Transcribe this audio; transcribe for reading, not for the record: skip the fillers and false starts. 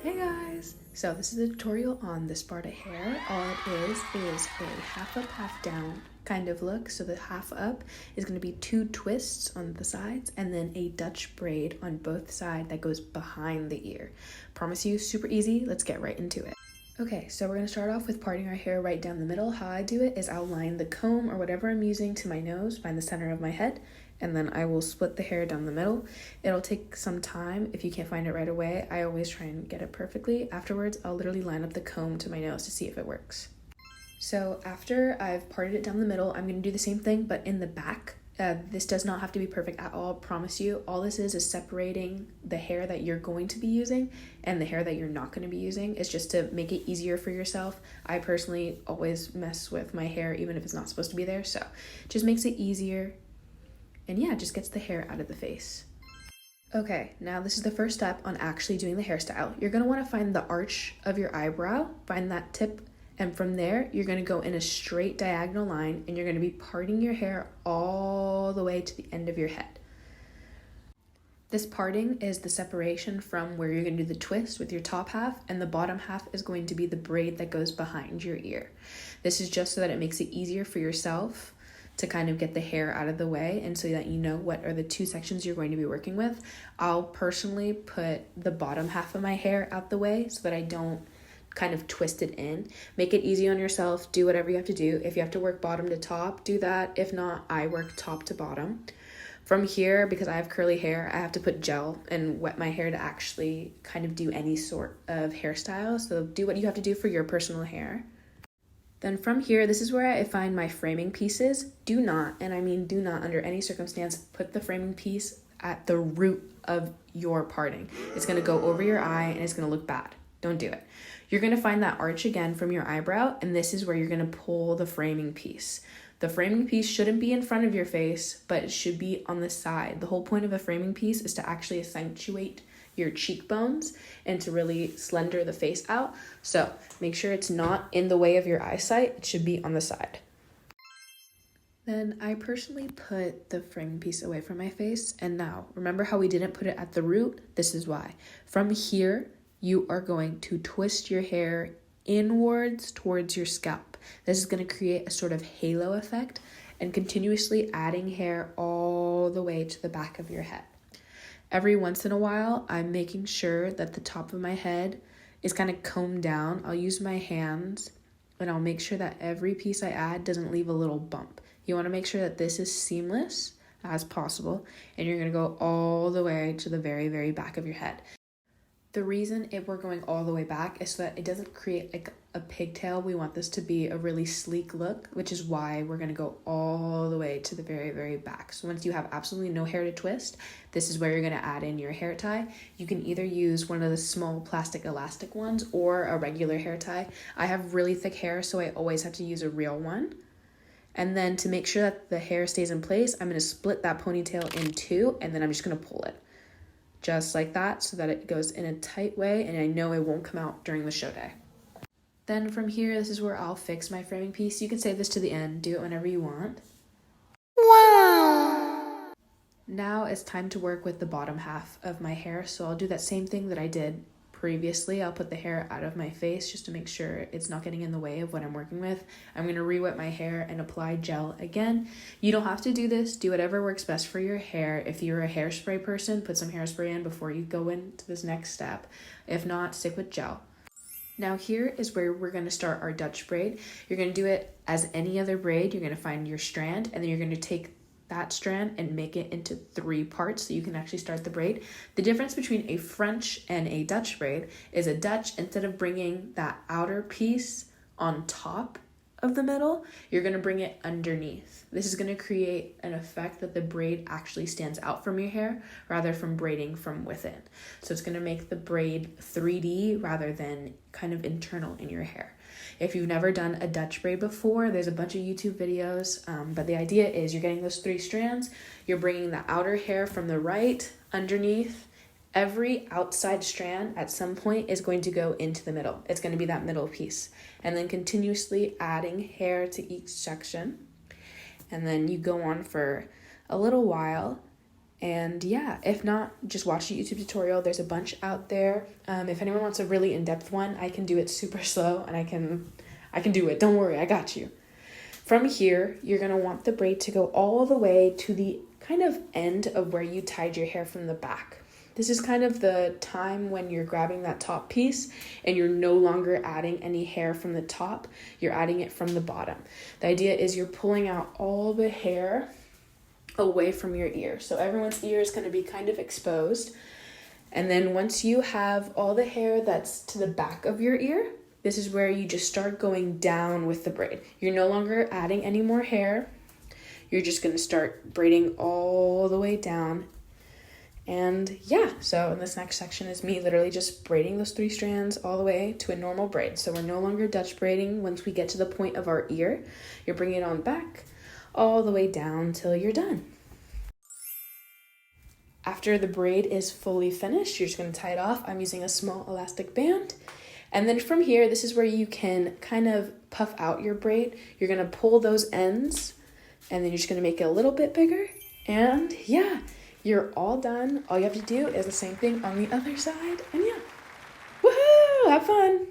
Hey guys! So this is a tutorial on the Sparta hair. All it is a half up, half down kind of look. So the half up is going to be 2 twists on the sides and then a Dutch braid on both sides that goes behind the ear. Promise you, super easy. Let's get right into it. Okay, so we're going to start off with parting our hair right down the middle. How I do it is I'll line the comb or whatever I'm using to my nose, find the center of my head, and then I will split the hair down the middle. It'll take some time. If you can't find it right away, I always try and get it perfectly. Afterwards, I'll literally line up the comb to my nose to see if it works. So after I've parted it down the middle, I'm going to do the same thing, but in the back. This does not have to be perfect at all, promise you. All this is separating the hair that you're going to be using and the hair that you're not going to be using. It's just to make it easier for yourself. I personally always mess with my hair even if it's not supposed to be there, so it just makes it easier. And yeah, it just gets the hair out of the face. Okay, now this is the first step on actually doing the hairstyle. You're going to want to find the arch of your eyebrow, find that tip, and from there, you're going to go in a straight diagonal line and you're going to be parting your hair all the way to the end of your head. This parting is the separation from where you're going to do the twist with your top half, and the bottom half is going to be the braid that goes behind your ear. This is just so that it makes it easier for yourself to kind of get the hair out of the way and so that you know what are the 2 sections you're going to be working with. I'll personally put the bottom half of my hair out the way so that I don't kind of twist it in. Make it easy on yourself. Do whatever you have to do. If you have to work bottom to top, do that. If not, I work top to bottom. From here, because I have curly hair, I have to put gel and wet my hair to actually kind of do any sort of hairstyle. So do what you have to do for your personal hair. Then from here, this is where I find my framing pieces. Do not, and I mean do not under any circumstance, put the framing piece at the root of your parting. It's going to go over your eye and it's going to look bad. Don't do it. You're going to find that arch again from your eyebrow, and this is where you're going to pull the framing piece. The framing piece shouldn't be in front of your face, but it should be on the side. The whole point of a framing piece is to actually accentuate your cheekbones and to really slender the face out. So make sure it's not in the way of your eyesight. It should be on the side. Then I personally put the framing piece away from my face. And now, remember how we didn't put it at the root? This is why. From here, you are going to twist your hair inwards towards your scalp. This is going to create a sort of halo effect and continuously adding hair all the way to the back of your head. Every once in a while, I'm making sure that the top of my head is kind of combed down. I'll use my hands and I'll make sure that every piece I add doesn't leave a little bump. You want to make sure that this is seamless as possible, and you're going to go all the way to the very, very back of your head. The reason we're going all the way back is so that it doesn't create like a pigtail. We want this to be a really sleek look, which is why we're going to go all the way to the very, very back. So once you have absolutely no hair to twist, this is where you're going to add in your hair tie. You can either use one of the small plastic elastic ones or a regular hair tie. I have really thick hair, so I always have to use a real one. And then to make sure that the hair stays in place, I'm going to split that ponytail in 2, and then I'm just going to pull it. Just like that, so that it goes in a tight way and I know it won't come out during the show day. Then from here, this is where I'll fix my framing piece. You can save this to the end, do it whenever you want. Wow! Now it's time to work with the bottom half of my hair, so I'll do that same thing that I did previously. I'll put the hair out of my face just to make sure it's not getting in the way of what I'm working with. I'm going to re-wet my hair and apply gel again. You don't have to do this. Do whatever works best for your hair. If you're a hairspray person, put some hairspray in before you go into this next step. If not, stick with gel. Now here is where we're going to start our Dutch braid. You're going to do it as any other braid. You're going to find your strand, and then you're going to take that strand and make it into 3 parts so you can actually start the braid. The difference between a French and a Dutch braid is a Dutch, instead of bringing that outer piece on top of the middle, you're going to bring it underneath. This is going to create an effect that the braid actually stands out from your hair rather from braiding from within. So it's going to make the braid 3D rather than kind of internal in your hair. If you've never done a Dutch braid before, there's a bunch of YouTube videos, but the idea is you're getting those 3 strands, you're bringing the outer hair from the right underneath. Every outside strand at some point is going to go into the middle. It's going to be that middle piece. And then continuously adding hair to each section. And then you go on for a little while And yeah, if not, just watch a YouTube tutorial. There's a bunch out there. If anyone wants a really in-depth one, I can do it super slow, and I can do it. Don't worry, I got you. From here, you're gonna want the braid to go all the way to the kind of end of where you tied your hair from the back. This is kind of the time when you're grabbing that top piece and you're no longer adding any hair from the top, you're adding it from the bottom. The idea is you're pulling out all the hair away from your ear. So everyone's ear is going to be kind of exposed. And then once you have all the hair that's to the back of your ear, this is where you just start going down with the braid. You're no longer adding any more hair. You're just going to start braiding all the way down. And yeah, so in this next section is me literally just braiding those 3 strands all the way to a normal braid. So we're no longer Dutch braiding. Once we get to the point of our ear, you're bringing it on back all the way down till you're done. After the braid is fully finished, you're just going to tie it off. I'm using a small elastic band. And then from here, this is where you can kind of puff out your braid. You're going to pull those ends, and then you're just going to make it a little bit bigger. And yeah, you're all done. All you have to do is the same thing on the other side. And yeah, woohoo, have fun.